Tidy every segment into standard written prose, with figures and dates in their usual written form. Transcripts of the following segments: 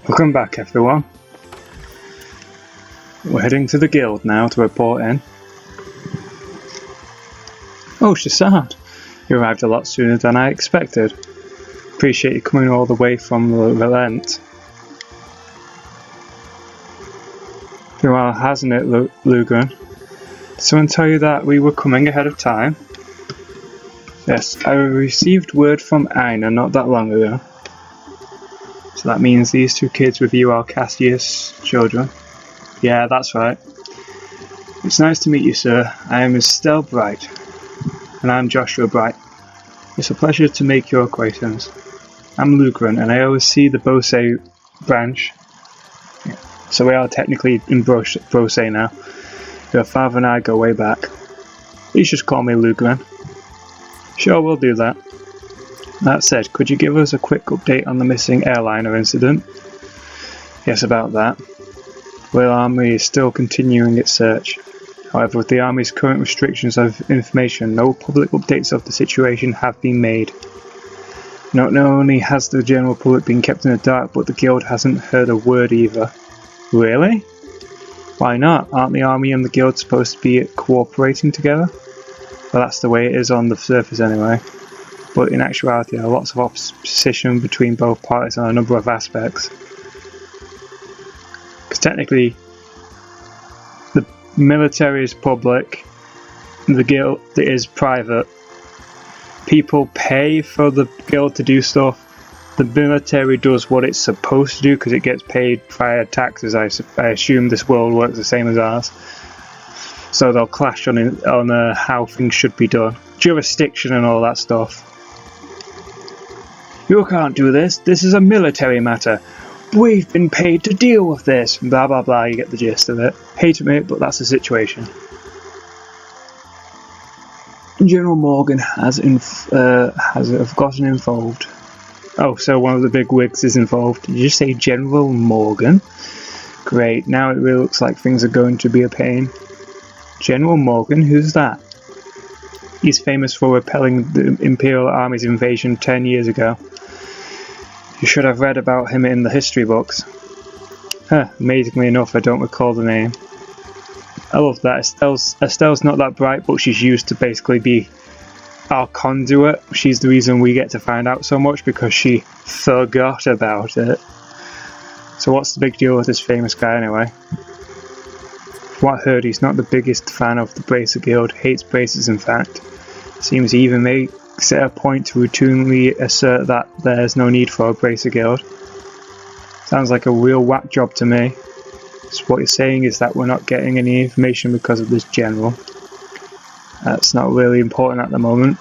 Welcome back, everyone. We're heading to the guild now to report in. Oh, Shasad, you arrived a lot sooner than I expected. Appreciate you coming all the way from Relent. Been a while, hasn't it, Lugren? Did someone tell you that we were coming ahead of time? Yes, I received word from Aina not that long ago. So that means these two kids with you are Cassius' children. Yeah, that's right. It's nice to meet you, sir. I am Estelle Bright. And I'm Joshua Bright. It's a pleasure to make your acquaintance. I'm Lugren, and I oversee the Bose branch. So we are technically in Bose now. Your father and I go way back. Please just call me Lugren. Sure, we'll do that. That said, could you give us a quick update on the missing airliner incident? Yes, about that. Royal Army is still continuing its search. However, with the Army's current restrictions of information, no public updates of the situation have been made. Not only has the general public been kept in the dark, but the Guild hasn't heard a word either. Really? Why not? Aren't the Army and the Guild supposed to be cooperating together? Well, that's the way it is on the surface anyway. But in actuality, there are lots of opposition between both parties on a number of aspects. Because technically, the military is public, the Guild is private. People pay for the Guild to do stuff. The military does what it's supposed to do because it gets paid via taxes. I assume this world works the same as ours. So they'll clash on how things should be done. Jurisdiction and all that stuff. You can't do this. This is a military matter. We've been paid to deal with this. Blah blah blah. You get the gist of it. Hate to admit, but that's the situation. General Morgan has gotten involved. Oh, so one of the big wigs is involved. Did you say General Morgan? Great. Now it really looks like things are going to be a pain. General Morgan? Who's that? He's famous for repelling the Imperial Army's invasion 10 years ago. You should have read about him in the history books. Amazingly enough, I don't recall the name. I love that. Estelle's not that bright, but she's used to basically be our conduit. She's the reason we get to find out so much because she forgot about it. So what's the big deal with this famous guy anyway? From what I heard, he's not the biggest fan of the Bracer Guild, hates bracers in fact. Seems he even makes it a point to routinely assert that there's no need for a Bracer Guild. Sounds like a real whack job to me. So what you're saying is that we're not getting any information because of this general. That's not really important at the moment.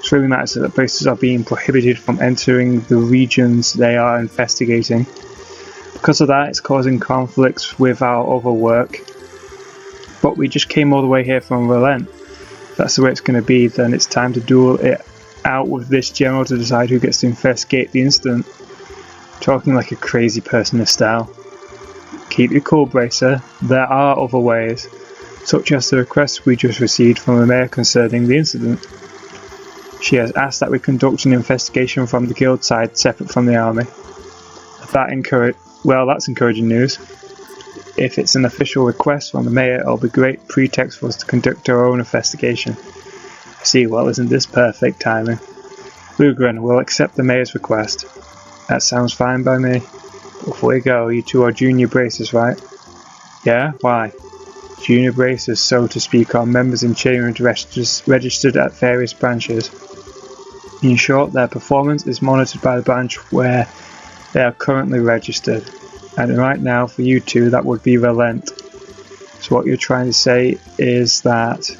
It really matters that bracers are being prohibited from entering the regions they are investigating. Because of that, it's causing conflicts with our other work. But we just came all the way here from Relent. If that's the way it's going to be, then it's time to duel it out with this general to decide who gets to investigate the incident. Talking like a crazy person, Estelle. Keep your cool, Bracer. There are other ways, such as the request we just received from the mayor concerning the incident. She has asked that we conduct an investigation from the guild side separate from the army. That's encouraging news. If it's an official request from the mayor, it'll be a great pretext for us to conduct our own investigation. I see, well, isn't this perfect timing? Lugren will accept the mayor's request. That sounds fine by me. Before we go, you two are junior bracers, right? Yeah? Why? Junior bracers, so to speak, are members in chain registered at various branches. In short, their performance is monitored by the branch where they are currently registered. And right now, for you two, that would be Relent. So what you're trying to say is that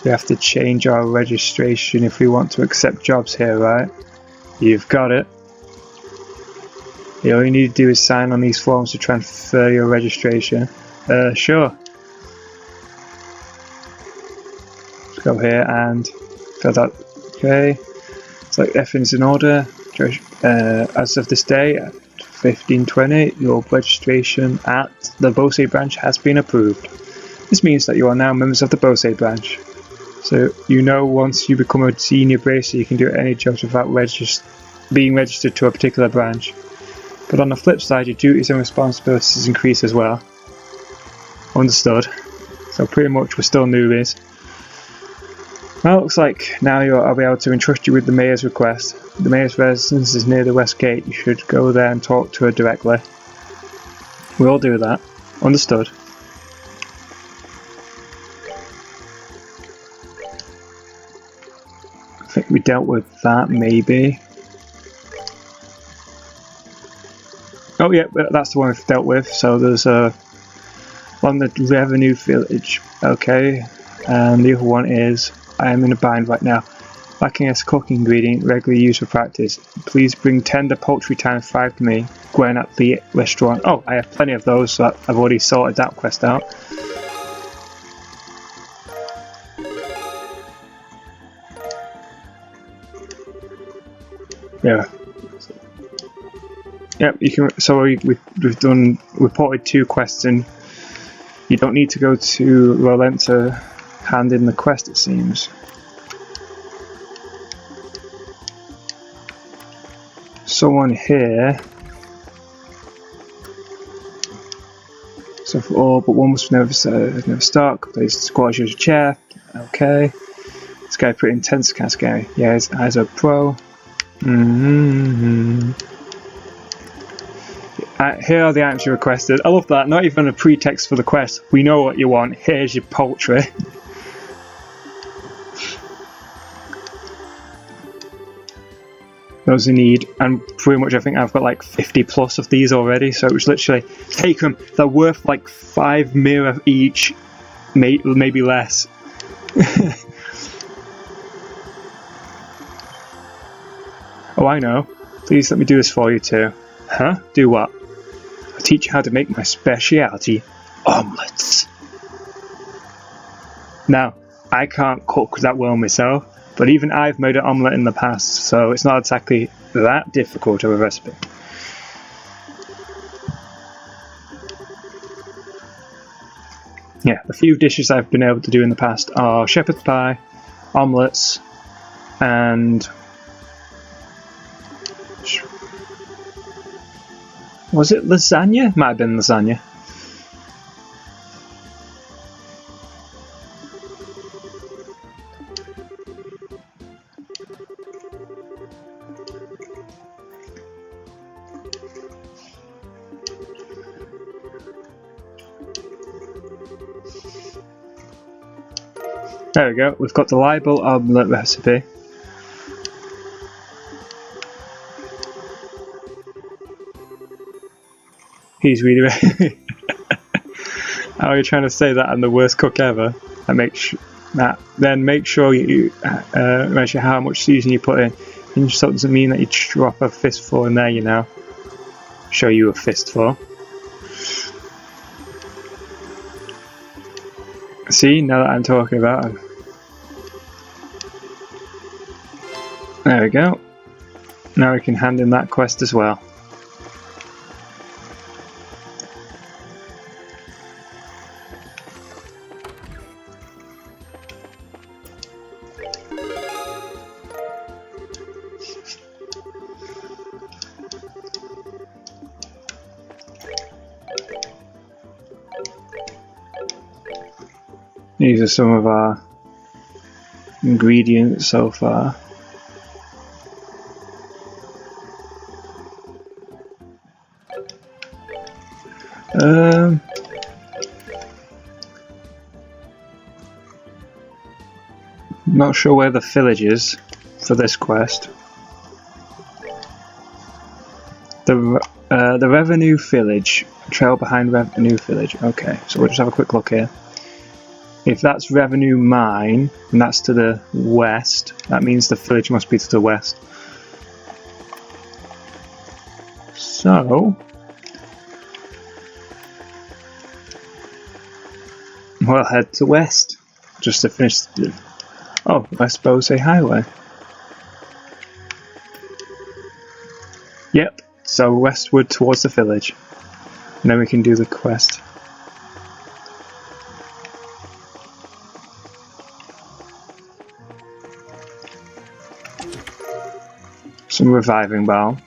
we have to change our registration if we want to accept jobs here, right? You've got it. All you need to do is sign on these forms to transfer your registration. Sure. Let's go here and fill that. Okay. It's like everything's in order. As of this day, at 15:20, your registration at the Bose branch has been approved. This means that you are now members of the Bose branch. So once you become a senior bracer, you can do any jobs without being registered to a particular branch. But on the flip side, your duties and responsibilities increase as well. Understood. So pretty much we're still newbies. Well, it looks like now I'll be able to entrust you with the Mayor's request. The Mayor's residence is near the West Gate. You should go there and talk to her directly. We'll do that. Understood. I think we dealt with that, maybe. Oh yeah, that's the one we've dealt with. So there's on the revenue village. Okay. And the other one is, I am in a bind right now. Lacking a cooking ingredient regularly used for practice. Please bring tender poultry times 5 to me. Gwen at the restaurant. Oh, I have plenty of those, so I've already sorted that quest out. Yeah. Yep, you can. So we've done reported 2 quests in. You don't need to go to Rolent to hand in the quest, it seems. Someone here. So for all but one must never start. Place squash as a chair. Okay. This guy pretty intense, kind of scary. Yeah, his eyes are pro. Here are the items you requested. I love that. Not even a pretext for the quest. We know what you want. Here's your poultry. Those you need, and pretty much I think I've got like 50 plus of these already, so it's literally take them. They're worth like 5 mira each, maybe less. Oh, I know. Please let me do this for you too. Huh? Do what? I'll teach you how to make my specialty, omelets. Now, I can't cook that well myself, but even I've made an omelette in the past, so it's not exactly that difficult of a recipe. Yeah, a few dishes I've been able to do in the past are shepherd's pie, omelettes, and... was it lasagna? Might have been lasagna. There we go, we've got the libel omelette recipe. He's really ready. How are you trying to say that I'm the worst cook ever? Then make sure you measure how much seasoning you put in. And so it doesn't mean that you drop a fistful in there, you know. Show you a fistful. See, now that I'm talking about it. There we go. Now we can hand in that quest as well. These are some of our ingredients so far. Not sure where the village is for this quest. The Revenue Village. Trail behind Revenue Village. Okay, so we'll just have a quick look here. If that's Revenue Mine, and that's to the west, that means the village must be to the west. So... we'll head to west, just to finish the... oh, West Bosay Highway. Yep, so westward towards the village. And then we can do the quest. Some reviving balm.